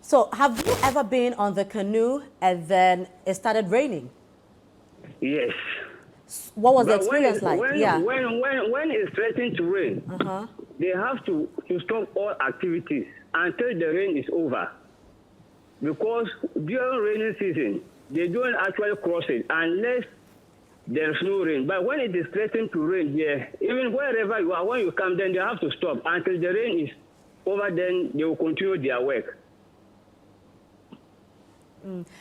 So have you ever been on the canoe and then it started raining? Yes. What was the experience like? When it's threatening to rain, they have to stop all activities until the rain is over. Because during rainy season, they don't actually cross it unless there's no rain. But when it is threatening to rain here, even wherever you are, when you come, then they have to stop until the rain is over, then they will continue their work.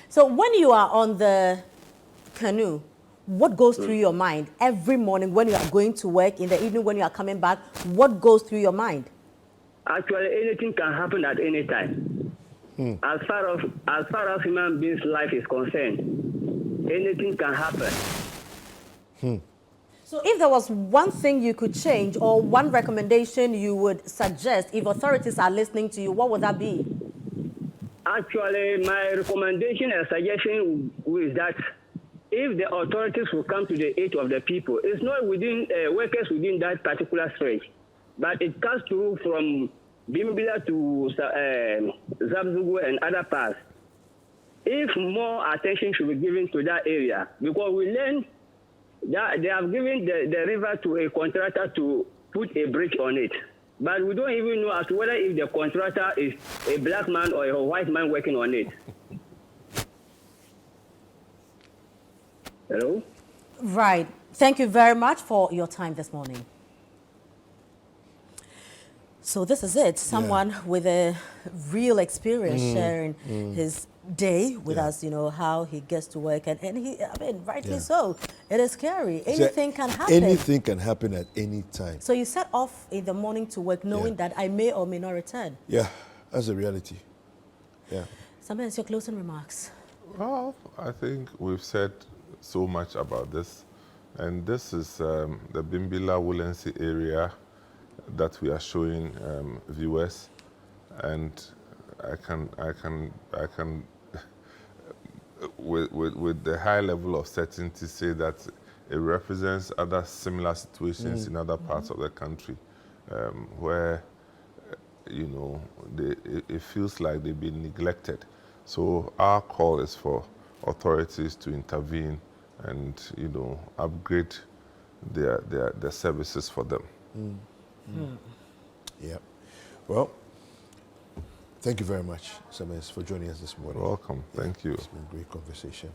So when you are on the canoe, what goes through your mind every morning when you are going to work, in the evening when you are coming back? What goes through your mind? Actually, anything can happen at any time. As far as human beings' life is concerned, anything can happen. So if there was one thing you could change or one recommendation you would suggest if authorities are listening to you, what would that be? Actually, my recommendation and suggestion is that if the authorities will come to the aid of the people, it's not within workers within that particular stretch, but it comes through from Bimbilla to Zabzugu and other parts. If more attention should be given to that area, because we learned that they have given the river to a contractor to put a bridge on it. But we don't even know as to whether if the contractor is a black man or a white man working on it. Hello? Right. Thank you very much for your time this morning. So this is it. Someone with a real experience sharing his day with us, you know, how he gets to work. And he, I mean, rightly so. It is scary. Anything can happen. Anything can happen at any time. So you set off in the morning to work knowing that I may or may not return. Yeah, that's a reality. Yeah. Sometimes your closing remarks. Well, I think we've said so much about this, and this is the Bimbilla Woolensey area that we are showing viewers, and I can with the high level of certainty say that it represents other similar situations in other parts of the country where you know it feels like they've been neglected. So our call is for authorities to intervene and, you know, upgrade their services for them. Yeah. Well, thank you very much, Sames, for joining us this morning. Welcome. Thank you. It's been a great conversation.